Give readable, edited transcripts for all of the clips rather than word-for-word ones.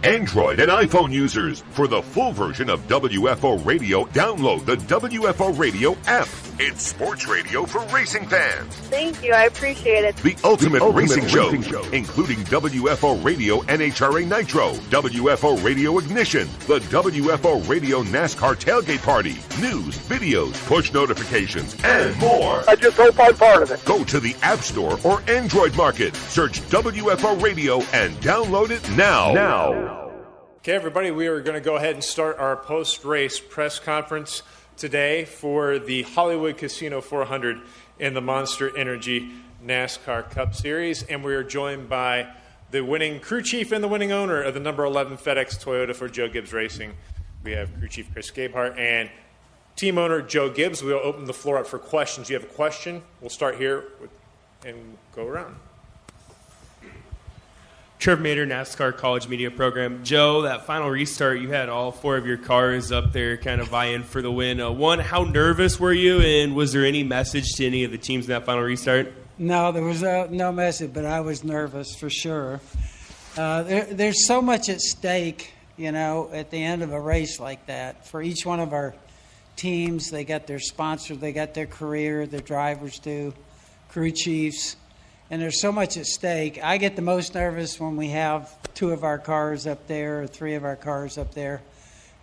Android and iPhone users. For the full version of WFO Radio, download the WFO Radio app. It's sports radio for racing fans. Thank you. I appreciate it. The ultimate racing show, including WFO Radio NHRA Nitro, WFO Radio Ignition, the WFO Radio NASCAR Tailgate Party, news, videos, push notifications, and more. I just hope I'm part of it. Go to the App Store or Android Market. Search WFO Radio and download it now. Okay, everybody, we are going to go ahead and start our post-race press conference today for the Hollywood Casino 400 in the Monster Energy NASCAR Cup Series. And we are joined by the winning crew chief and the winning owner of the number 11 FedEx Toyota for Joe Gibbs Racing. We have crew chief Chris Gabehart and team owner Joe Gibbs. We'll open the floor up for questions. You have a question? We'll start here and go around. Trevor Mater, NASCAR College Media Program. Joe, that final restart, you had all four of your cars up there kind of vying for the win. One, how nervous were you, and was there any message to any of the teams in that final restart? No, there was no message, but I was nervous for sure. There's so much at stake, at the end of a race like that. For each one of our teams, they got their sponsor, they got their career, their drivers do, crew chiefs. And there's so much at stake. I get the most nervous when we have two of our cars up there or three of our cars up there.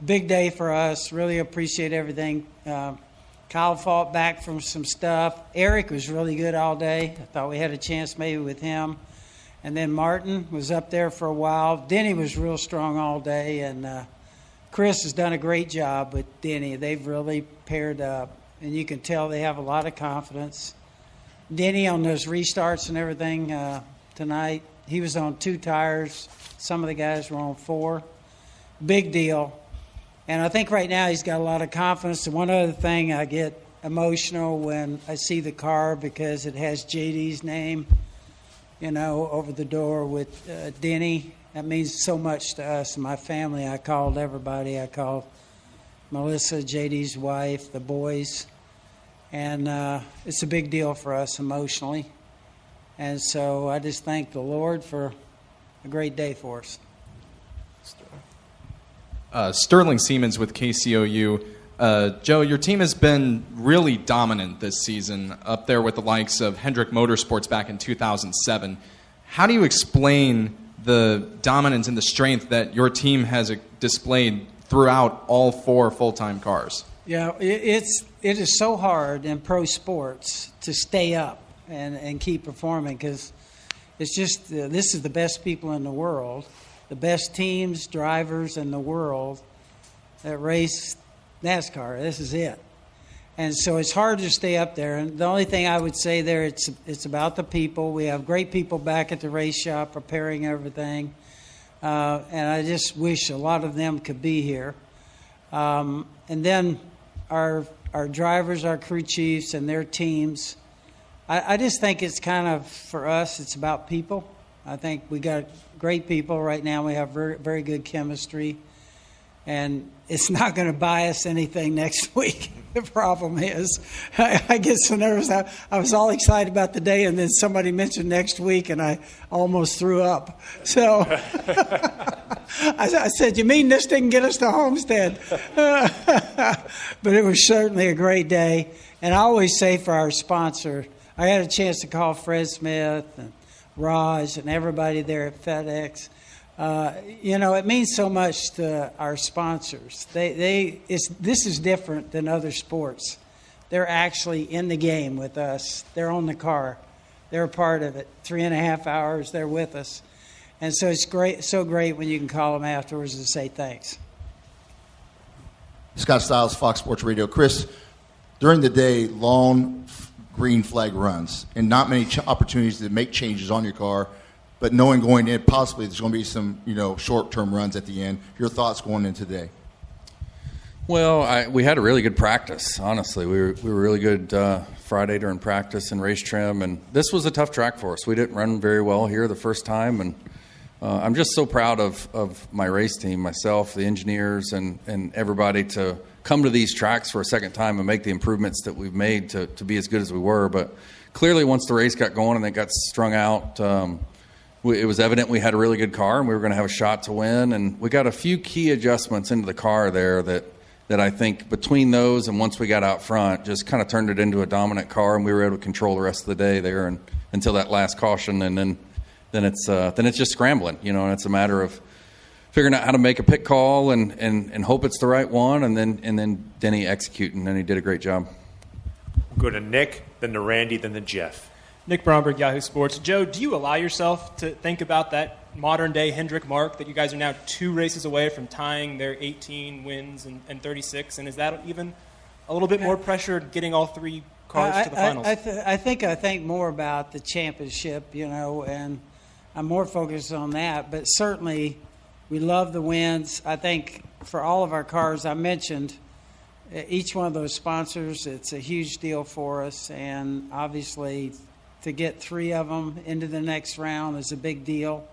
Big day for us. Really appreciate everything. Kyle fought back from some stuff. Eric was really good all day. I thought we had a chance maybe with him. And then Martin was up there for a while. Denny was real strong all day. And Chris has done a great job with Denny. They've really paired up. And you can tell they have a lot of confidence. Denny on those restarts and everything tonight, he was on 2 tires. Some of the guys were on 4. Big deal. And I think right now he's got a lot of confidence. And one other thing, I get emotional when I see the car because it has JD's name, over the door with Denny. That means so much to us and my family. I called everybody. I called Melissa, JD's wife, the boys. And it's a big deal for us emotionally. And so I just thank the Lord for a great day for us. Sterling Siemens with KCOU. Joe, your team has been really dominant this season, up there with the likes of Hendrick Motorsports back in 2007. How do you explain the dominance and the strength that your team has displayed throughout all 4 full-time cars? Yeah, it is so hard in pro sports to stay up and keep performing because it's just this is the best people in the world, the best teams, drivers in the world that race NASCAR. This is it. And so it's hard to stay up there. And the only thing I would say there, it's about the people. We have great people back at the race shop preparing everything. And I just wish a lot of them could be here. And then our drivers, our crew chiefs, and their teams. I just think it's kind of, for us, it's about people. I think we got great people right now. We have very, very good chemistry. And it's not going to buy us anything next week. The problem is, I get so nervous. I was all excited about the day, and then somebody mentioned next week, and I almost threw up. So I said, you mean this didn't get us to Homestead? But it was certainly a great day. And I always say for our sponsor, I had a chance to call Fred Smith and Raj and everybody there at FedEx. It means so much to our sponsors. This is different than other sports. They're actually in the game with us. They're on the car. They're a part of it. 3.5 hours, they're with us. And so it's great, so great when you can call them afterwards and say thanks. Scott Stiles, Fox Sports Radio. Chris, during the day, long green flag runs and not many opportunities to make changes on your car. But knowing going in, possibly there's going to be some, short-term runs at the end. Your thoughts going in today? Well, we had a really good practice, honestly. We were really good Friday during practice and race trim, and this was a tough track for us. We didn't run very well here the first time, and I'm just so proud of my race team, myself, the engineers, and everybody to come to these tracks for a second time and make the improvements that we've made to be as good as we were. But clearly once the race got going and it got strung out, it was evident we had a really good car and we were going to have a shot to win. And we got a few key adjustments into the car there that I think between those and once we got out front just kind of turned it into a dominant car, and we were able to control the rest of the day there and until that last caution. And then it's just scrambling, and it's a matter of figuring out how to make a pit call and hope it's the right one, and then Denny executing, and he did a great job. We'll go to Nick, then to Randy, then to Jeff. Nick Bromberg, Yahoo Sports. Joe, do you allow yourself to think about that modern-day Hendrick mark that you guys are now 2 races away from tying their 18 wins and 36? And is that even a little bit more pressure getting all 3 cars to the finals? I think more about the championship, and I'm more focused on that. But certainly we love the wins. I think for all of our cars, I mentioned each one of those sponsors, it's a huge deal for us. And obviously to get 3 of them into the next round is a big deal.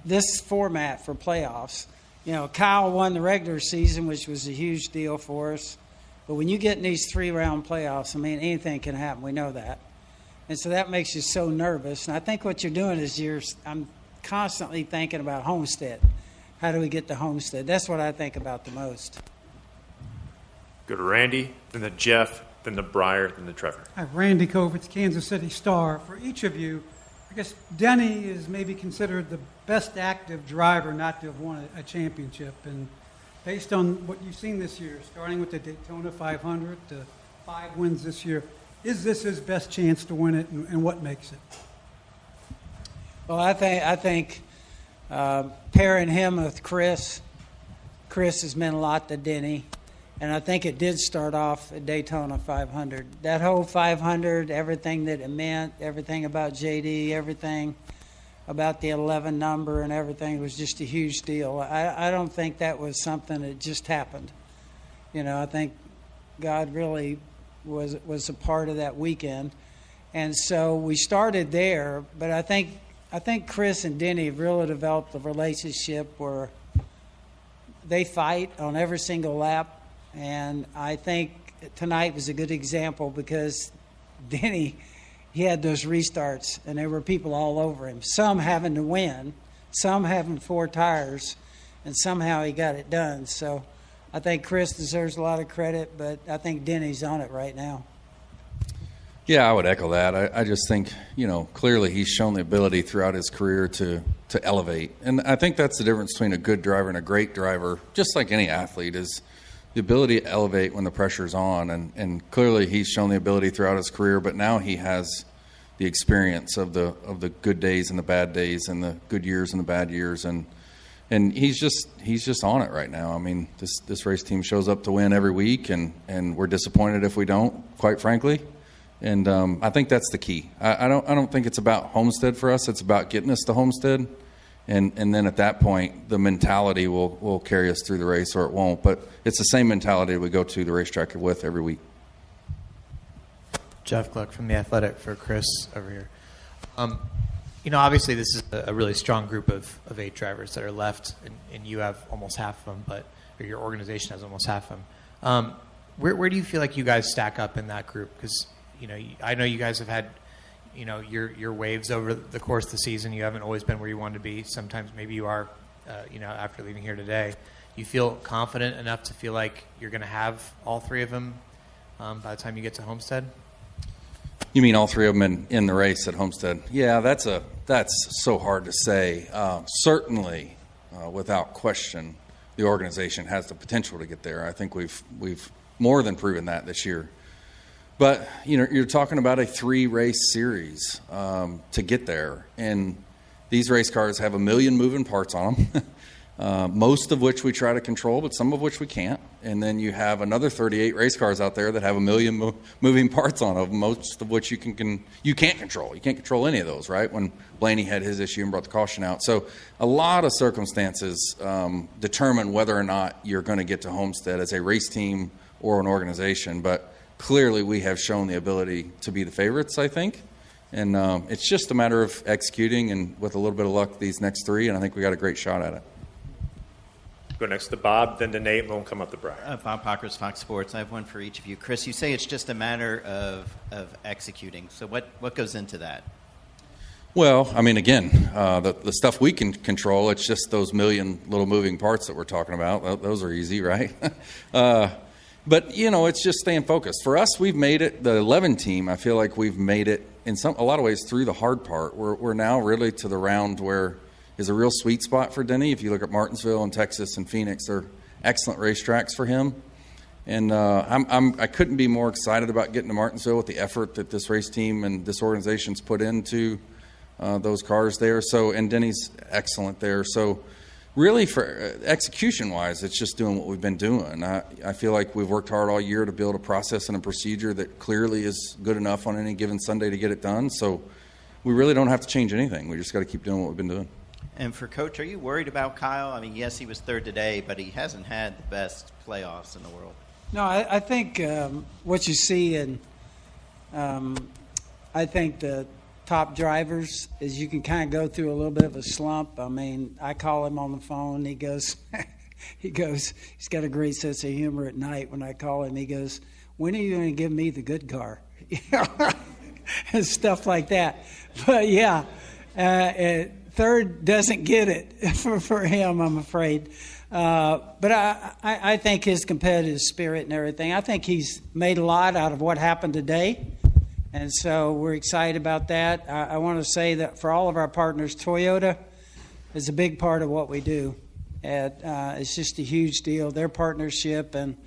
This format for playoffs, Kyle won the regular season, which was a huge deal for us. But when you get in these 3-round playoffs, anything can happen. We know that. And so that makes you so nervous. And I think what you're doing is I'm constantly thinking about Homestead. How do we get to Homestead? That's what I think about the most. Go to Randy, then to Jeff, then to Breyer, then to Trevor. Hi, Randy Kovitz, Kansas City Star. For each of you, I guess Denny is maybe considered the best active driver not to have won a championship. And based on what you've seen this year, starting with the Daytona 500 to 5 wins this year, is this his best chance to win it, and what makes it? Well, I think pairing him with Chris has meant a lot to Denny. And I think it did start off at Daytona 500. That whole 500, everything that it meant, everything about JD, everything about the 11 number and everything was just a huge deal. I don't think that was something that just happened. I think God really was a part of that weekend. And so we started there, but I think Chris and Denny have really developed a relationship where they fight on every single lap. And I think tonight was a good example because Denny, he had those restarts, and there were people all over him, some having to win, some having 4 tires, and somehow he got it done. So I think Chris deserves a lot of credit, but I think Denny's on it right now. Yeah, I would echo that. I just think, clearly he's shown the ability throughout his career to elevate. And I think that's the difference between a good driver and a great driver, just like any athlete, is the ability to elevate when the pressure's on, and clearly he's shown the ability throughout his career, but now he has the experience of the good days and the bad days and the good years and the bad years, and he's just on it right now. This race team shows up to win every week, and we're disappointed if we don't, quite frankly. And I think that's the key. I don't think it's about Homestead for us. It's about getting us to Homestead. And then at that point, the mentality will carry us through the race, or it won't. But it's the same mentality we go to the racetrack with every week. Jeff Gluck from The Athletic for Chris over here. Obviously this is a really strong group of 8 drivers that are left, and you have almost half of them, or your organization has almost half of them. Where do you feel like you guys stack up in that group? Because I know you guys have had your waves over the course of the season. You haven't always been where you wanted to be. Sometimes maybe you are, after leaving here today. You feel confident enough to feel like you're going to have all 3 of them by the time you get to Homestead? You mean all 3 of them in the race at Homestead? Yeah, that's so hard to say. Certainly, without question, the organization has the potential to get there. I think we've more than proven that this year. But you're talking about a 3-race series to get there, and these race cars have a million moving parts on them, most of which we try to control, but some of which we can't. And then you have another 38 race cars out there that have a million moving parts on them, most of which you can't control. You can't control any of those, right? When Blaney had his issue and brought the caution out, so a lot of circumstances determine whether or not you're going to get to Homestead as a race team or an organization, but clearly we have shown the ability to be the favorites, I think. And it's just a matter of executing, and with a little bit of luck, these next 3, and I think we got a great shot at it. Go next to Bob, then to Nate, and we'll come up to Brian. Bob Pockers, Fox Sports. I have one for each of you. Chris, you say it's just a matter of executing. So what goes into that? Well, I mean, again, the stuff we can control, it's just those million little moving parts that we're talking about. Those are easy, right? But, it's just staying focused. For us, we've made it, the 11 team, I feel like we've made it in a lot of ways through the hard part. We're now really to the round where is a real sweet spot for Denny. If you look at Martinsville and Texas and Phoenix, they're excellent racetracks for him. And I couldn't be more excited about getting to Martinsville with the effort that this race team and this organization's put into those cars there. And Denny's excellent there. So really, for execution-wise, it's just doing what we've been doing. I feel like we've worked hard all year to build a process and a procedure that clearly is good enough on any given Sunday to get it done. So we really don't have to change anything. We just got to keep doing what we've been doing. And for Coach, are you worried about Kyle? I mean, yes, he was third today, but he hasn't had the best playoffs in the world. No, I think what you see in I think the top drivers is you can kind of go through a little bit of a slump. I mean, I call him on the phone. He goes, he's got a great sense of humor at night when I call him. He goes, when are you going to give me the good car? And stuff like that. But, yeah, third doesn't get it for him, I'm afraid. But I think his competitive spirit and everything, I think he's made a lot out of what happened today. And so we're excited about that. I want to say that for all of our partners, Toyota is a big part of what we do. It's just a huge deal. Their partnership and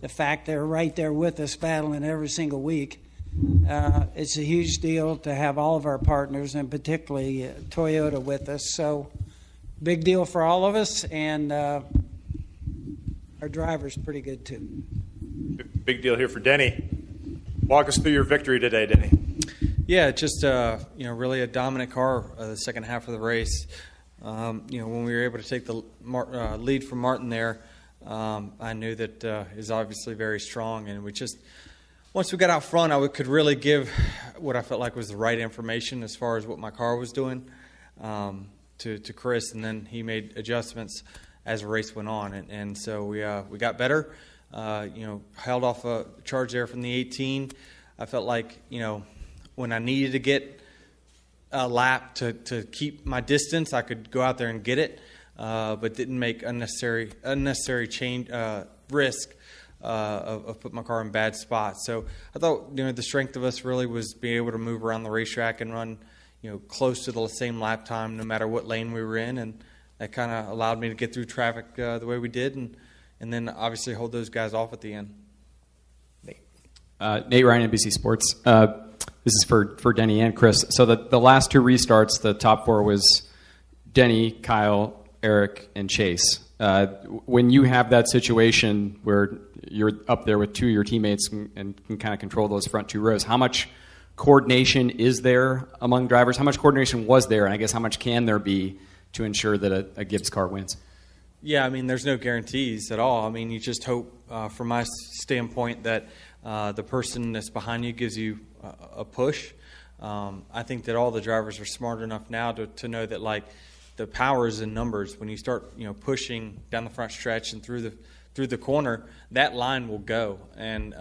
the fact they're right there with us battling every single week. It's a huge deal to have all of our partners, and particularly Toyota, with us. So big deal for all of us, and our driver's pretty good too. Big deal here for Denny. Walk us through your victory today, Denny. Yeah, just really a dominant car the second half of the race. When we were able to take the lead from Martin there, I knew that is obviously very strong, and once we got out front, I could really give what I felt like was the right information as far as what my car was doing to Chris, and then he made adjustments as the race went on, and so we got better. Held off a charge there from the 18. I felt like, when I needed to get a lap to keep my distance, I could go out there and get it, but didn't make unnecessary change risk of putting my car in bad spots. So I thought, the strength of us really was being able to move around the racetrack and run, close to the same lap time no matter what lane we were in, and that kind of allowed me to get through traffic the way we did, and then obviously hold those guys off at the end. Nate Ryan, NBC Sports. This is for Denny and Chris. So the last two restarts, the top four was Denny, Kyle, Eric, and Chase. When you have that situation where you're up there with two of your teammates and can kind of control those front two rows, how much coordination is there among drivers? How much coordination was there? And I guess how much can there be to ensure that a Gibbs car wins? Yeah, I mean, there's no guarantees at all. I mean, you just hope, from my standpoint, that the person that's behind you gives you a push. I think that all the drivers are smart enough now to know that, like, the power is in numbers. When you start, pushing down the front stretch and through the corner, that line will go. And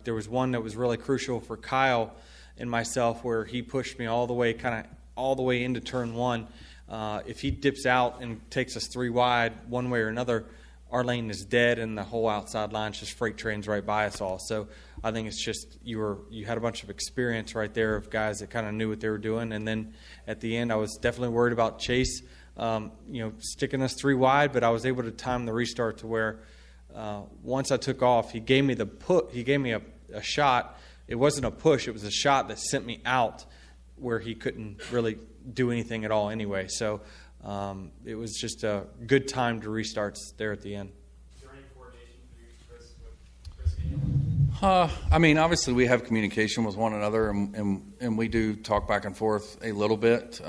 there was one that was really crucial for Kyle and myself, where he pushed me all the way into turn one. If he dips out and takes us three wide one way or another, our lane is dead and the whole outside line just freight trains right by us all. So I think it's just you had a bunch of experience right there of guys that kind of knew what they were doing. And then at the end, I was definitely worried about Chase, sticking us three wide, but I was able to time the restart to where once I took off, he gave me a shot. It wasn't a push; it was a shot that sent me out where he couldn't really do anything at all anyway. So it was just a good time to restarts there at the end. Is there any coordination for you, Chris, with Chris? I mean, obviously we have communication with one another, and we do talk back and forth a little bit.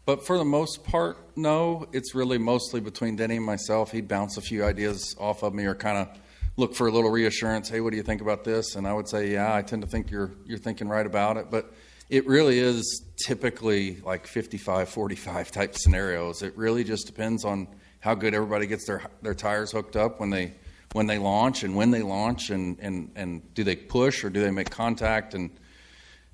But for the most part, no. It's really mostly between Denny and myself. He'd bounce a few ideas off of me or kind of look for a little reassurance. Hey, what do you think about this? And I would say, yeah, I tend to think you're thinking right about it. But it really is typically like 55-45 type scenarios. It really just depends on how good everybody gets their tires hooked up when they launch, and when they launch, and do they push or do they make contact. And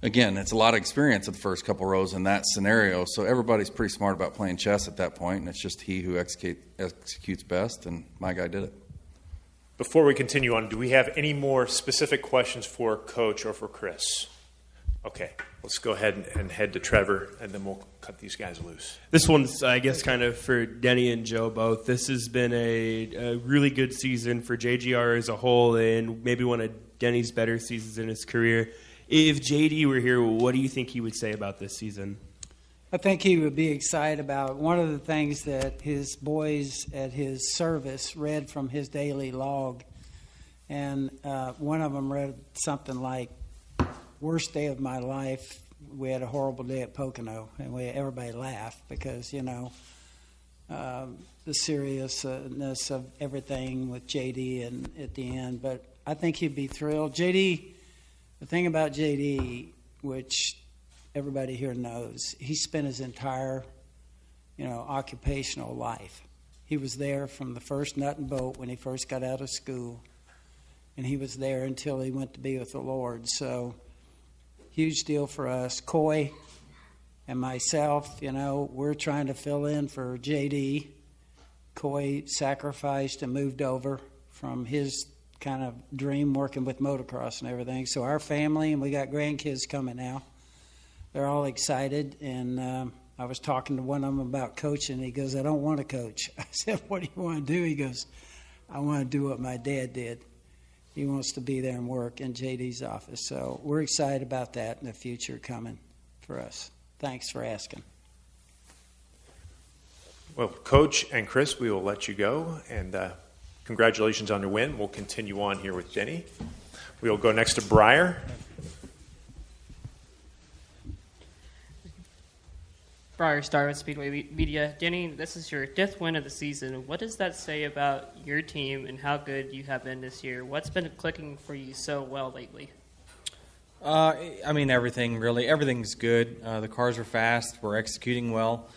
again, it's a lot of experience at the first couple rows in that scenario. So everybody's pretty smart about playing chess at that point, and it's just he who executes best, and my guy did it. Before we continue on, do we have any more specific questions for Coach or for Chris? Okay, let's go ahead and head to Trevor, and then we'll cut these guys loose. This one's, I guess, kind of for Denny and Joe both. This has been a really good season for JGR as a whole, and maybe one of Denny's better seasons in his career. If JD were here, what do you think he would say about this season? I think he would be excited about one of the things that his boys at his service read from his daily log. And one of them read something like, worst day of my life, we had a horrible day at Pocono. And everybody laughed because, the seriousness of everything with JD and at the end. But I think he'd be thrilled. JD, the thing about JD, which everybody here knows, he spent his entire, occupational life. He was there from the first nut and bolt when he first got out of school, and he was there until he went to be with the Lord. So, huge deal for us. Coy and myself, we're trying to fill in for JD. Coy sacrificed and moved over from his kind of dream working with motocross and everything. So our family, and we got grandkids coming now, they're all excited, and I was talking to one of them about coaching. He goes, I don't want to coach. I said, what do you want to do? He goes, I want to do what my dad did. He wants to be there and work in JD's office. So we're excited about that in the future coming for us. Thanks for asking. Well, Coach and Chris, we will let you go, and congratulations on your win. We'll continue on here with Denny. We will go next to Breyer. Breyer Star with Speedway Media. Denny, this is your 5th win of the season. What does that say about your team and how good you have been this year? What's been clicking for you so well lately? Everything, really. Everything's good. The cars are fast. We're executing well.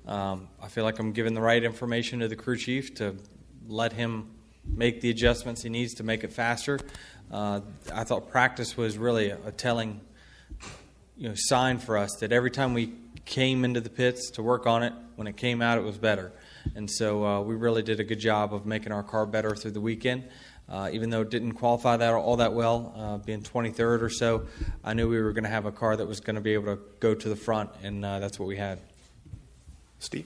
I feel like I'm giving the right information to the crew chief to let him make the adjustments he needs to make it faster. I thought practice was really a telling sign for us that every time we came into the pits to work on it, when it came out, it was better. And so we really did a good job of making our car better through the weekend. Even though it didn't qualify all that well, being 23rd or so, I knew we were going to have a car that was going to be able to go to the front, and that's what we had. Steve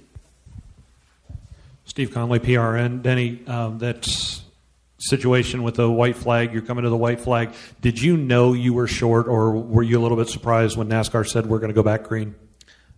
Conley, PRN. Denny, that situation with the white flag, you're coming to the white flag. Did you know you were short, or were you a little bit surprised when NASCAR said we're going to go back green?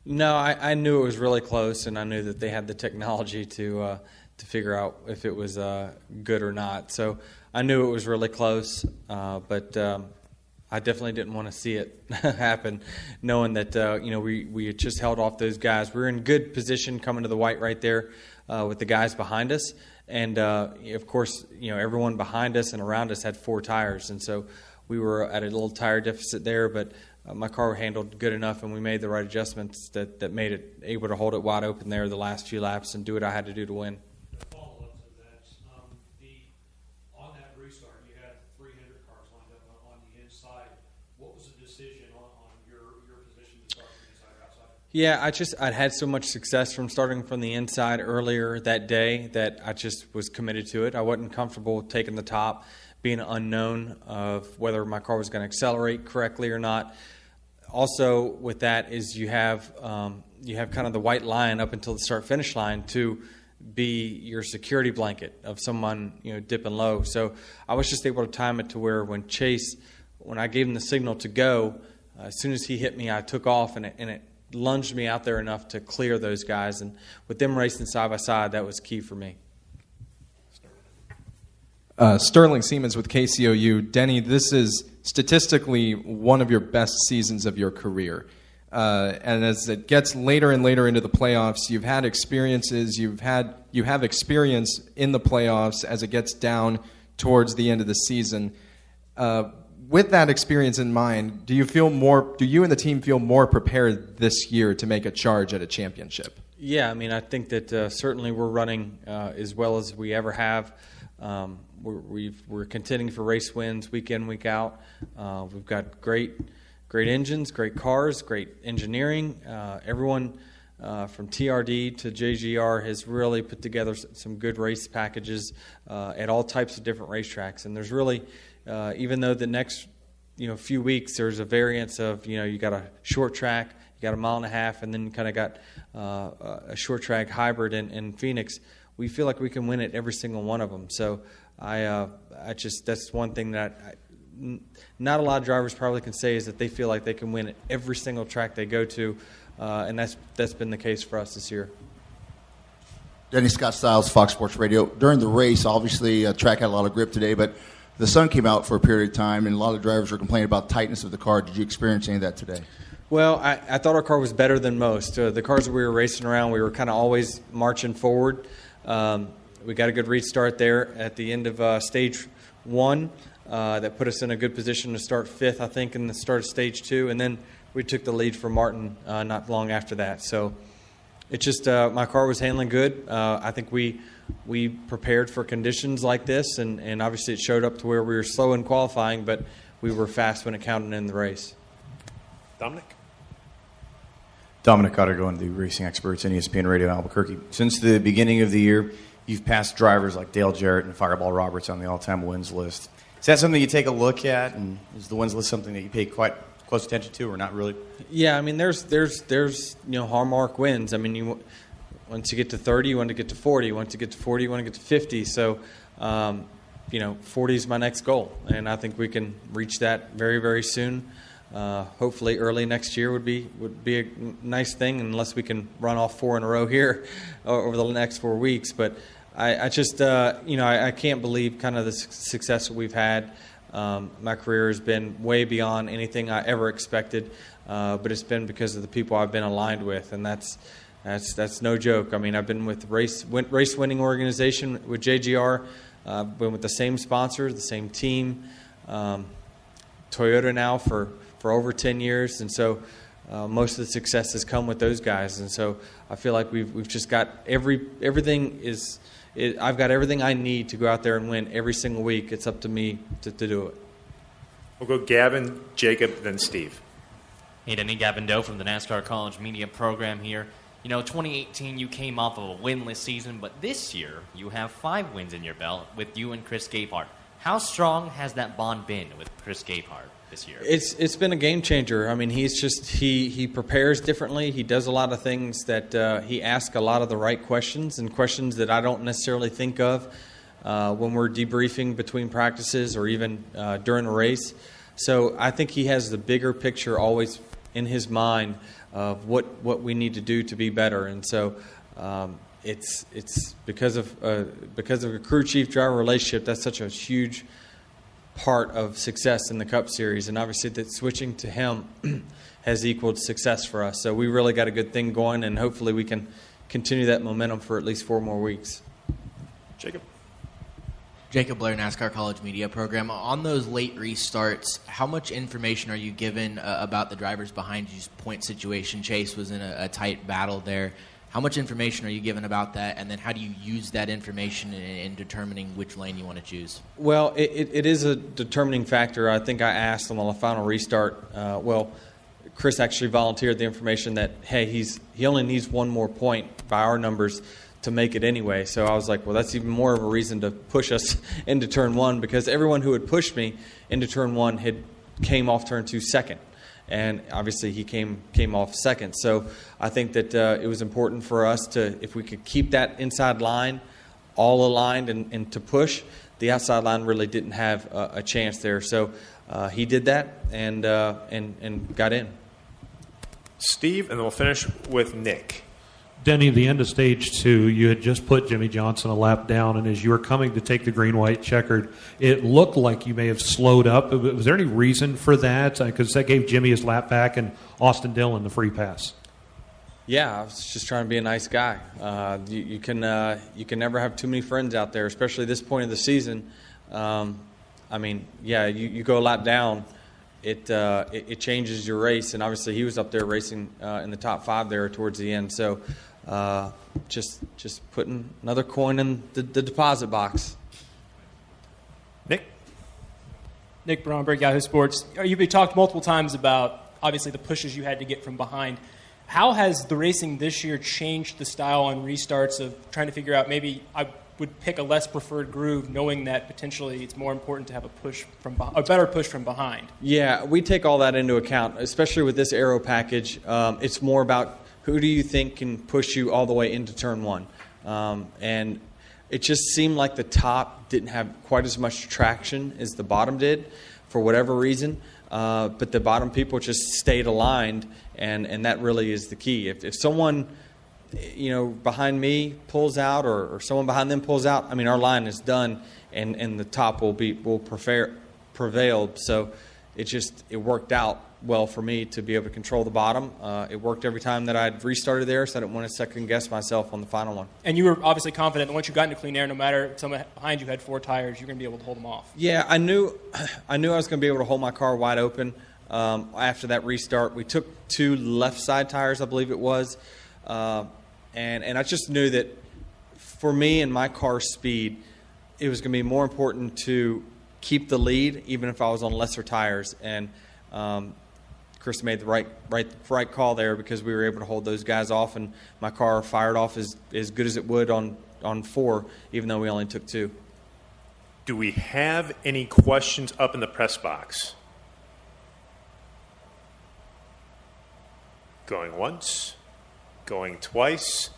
No, I knew it was really close, and I knew that they had the technology to figure out if it was good or not. So I knew it was really close, but I definitely didn't want to see it happen, knowing that we had just held off those guys. We were in good position coming to the white right there with the guys behind us, and of course, everyone behind us and around us had 4 tires, and so we were at a little tire deficit there, but my car handled good enough, and we made the right adjustments that made it able to hold it wide open there the last few laps and do what I had to do to win. Follow-up to that, on that restart, you had 300 cars lined up on the inside. What was the decision on your position to start from inside or outside? Yeah, I'd had so much success from starting from the inside earlier that day that I just was committed to it. I wasn't comfortable taking the top, being unknown of whether my car was going to accelerate correctly or not. Also, with that is you have kind of the white line up until the start-finish line to be your security blanket of someone dipping low. So I was just able to time it to where when I gave him the signal to go, as soon as he hit me, I took off and it lunged me out there enough to clear those guys. And with them racing side by side, that was key for me. Sterling Siemens with KCOU. Denny, this is statistically one of your best seasons of your career. And as it gets later and later into the playoffs, you've had experiences, you have experience in the playoffs as it gets down towards the end of the season. With that experience in mind, do you and the team feel more prepared this year to make a charge at a championship? Yeah, I think that certainly we're running as well as we ever have. We're contending for race wins week in, week out. We've got great great engines, great cars, great engineering. Everyone from TRD to JGR has really put together some good race packages at all types of different racetracks. And there's really, even though the next few weeks there's a variance of, you got a short track, you got a mile and a half, and then you kind of got a short track hybrid in Phoenix, we feel like we can win at every single one of them. So that's one thing that not a lot of drivers probably can say, is that they feel like they can win at every single track they go to, and that's been the case for us this year. Denny Scott Stiles, Fox Sports Radio. During the race, obviously, track had a lot of grip today, but the sun came out for a period of time, and a lot of drivers were complaining about tightness of the car. Did you experience any of that today? Well, I thought our car was better than most. The cars that we were racing around, we were kind of always marching forward. We got a good restart there at the end of stage 1. That put us in a good position to start 5th, I think, in the start of stage 2. And then we took the lead from Martin not long after that. So it's just my car was handling good. I think we prepared for conditions like this, and obviously it showed up to where we were slow in qualifying, but we were fast when it counted in the race. Dominic Ottergo, the racing experts in ESPN Radio in Albuquerque. Since the beginning of the year, you've passed drivers like Dale Jarrett and Fireball Roberts on the all-time wins list. Is that something you take a look at, and is the wins list something that you pay quite close attention to, or not really? Yeah, I mean, there's hallmark wins. I mean, once you get to 30, you want to get to 40. Once you get to 40, you want to get to 50. So, 40 is my next goal, and I think we can reach that very, very soon. Hopefully, early next year would be a nice thing, unless we can run off 4 in a row here over the next 4 weeks. But I just, I can't believe kind of the success that we've had. My career has been way beyond anything I ever expected, but it's been because of the people I've been aligned with, and that's no joke. I mean, I've been with race-winning organization with JGR, been with the same sponsors, the same team, Toyota now for over 10 years, and so most of the success has come with those guys, and so I feel like we've just got everything is. I've got everything I need to go out there and win every single week. It's up to me to do it. We'll go Gavin, Jacob, then Steve. Hey, Denny, Gavin Doe from the NASCAR College Media Program here. 2018 you came off of a winless season, but this year you have 5 wins in your belt with you and Chris Gabehart. How strong has that bond been with Chris Gabehart this year? It's been a game changer. I mean, he prepares differently. He does a lot of things that he asks a lot of the right questions, and questions that I don't necessarily think of when we're debriefing between practices or even during a race. So I think he has the bigger picture always in his mind of what we need to do to be better. And so it's because of a crew chief driver relationship. That's such a huge part of success in the Cup Series, and obviously that switching to him has equaled success for us. So we really got a good thing going, and hopefully we can continue that momentum for at least 4 more weeks. Jacob Blair, NASCAR College Media Program. On those late restarts, how much information are you given about the drivers behind you's point situation? Chase was in a tight battle there. How much information are you given about that, and then how do you use that information in determining which lane you want to choose? Well, it is a determining factor. I think I asked on the final restart. Chris actually volunteered the information that, hey, he only needs 1 more point by our numbers to make it anyway. So I was like, well, that's even more of a reason to push us into turn 1, because everyone who had pushed me into turn 1 came off turn 2 second. And obviously he came off second. So I think that it was important for us to, if we could keep that inside line all aligned and to push, the outside line really didn't have a chance there. So he did that and got in. Steve, and then we'll finish with Nick. Denny, the end of stage 2, you had just put Jimmy Johnson a lap down, and as you were coming to take the green-white checkered, it looked like you may have slowed up. Was there any reason for that? Because that gave Jimmy his lap back and Austin Dillon the free pass. Yeah, I was just trying to be a nice guy. You can never have too many friends out there, especially this point of the season. You go a lap down, it changes your race, and obviously he was up there racing in the top 5 there towards the end. So just putting another coin in the deposit box. Nick? Nick Bromberg, Yahoo Sports. You've talked multiple times about, obviously, the pushes you had to get from behind. How has the racing this year changed the style on restarts of trying to figure out maybe I would pick a less preferred groove, knowing that potentially it's more important to have a better push from behind? Yeah, we take all that into account, especially with this aero package. It's more about who do you think can push you all the way into turn one. And it just seemed like the top didn't have quite as much traction as the bottom did for whatever reason. But the bottom people just stayed aligned, and that really is the key. If someone behind me pulls out or someone behind them pulls out, I mean, our line is done, and the top will prevail. So it worked out well for me to be able to control the bottom. It worked every time that I'd restarted there, so I didn't want to second guess myself on the final one. And you were obviously confident that once you got into clean air, no matter if someone behind you had 4 tires, you're going to be able to hold them off. Yeah, I knew I was going to be able to hold my car wide open. After that restart, we took 2 left side tires, I believe it was, and I just knew that for me and my car's speed, it was going to be more important to keep the lead, even if I was on lesser tires. And Chris made the right call there, because we were able to hold those guys off, and my car fired off as good as it would on 4, even though we only took 2. Do we have any questions up in the press box? Going once, going twice.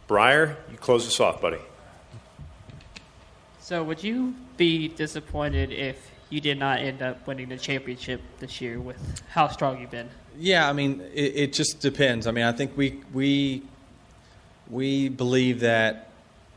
Breyer, you close us off, buddy. So would you be disappointed if you did not end up winning the championship this year with how strong you've been? Yeah, I mean, it just depends. I mean, I think we believe that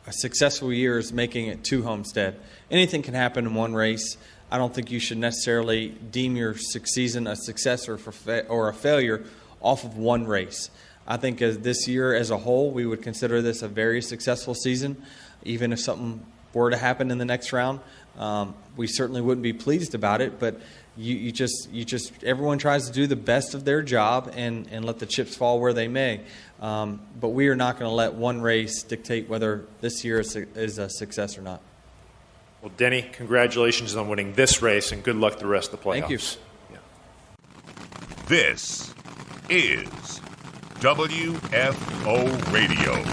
a successful year is making it to Homestead. Anything can happen in one race. I don't think you should necessarily deem your season a success or a failure off of one race. I think as this year as a whole, we would consider this a very successful season, even if something were to happen in the next round. We certainly wouldn't be pleased about it, but you just everyone tries to do the best of their job and let the chips fall where they may. But we are not going to let one race dictate whether this year is a success or not. Well, Denny, congratulations on winning this race, and good luck the rest of the playoffs. Thank you. Yeah. This is WFO Radio.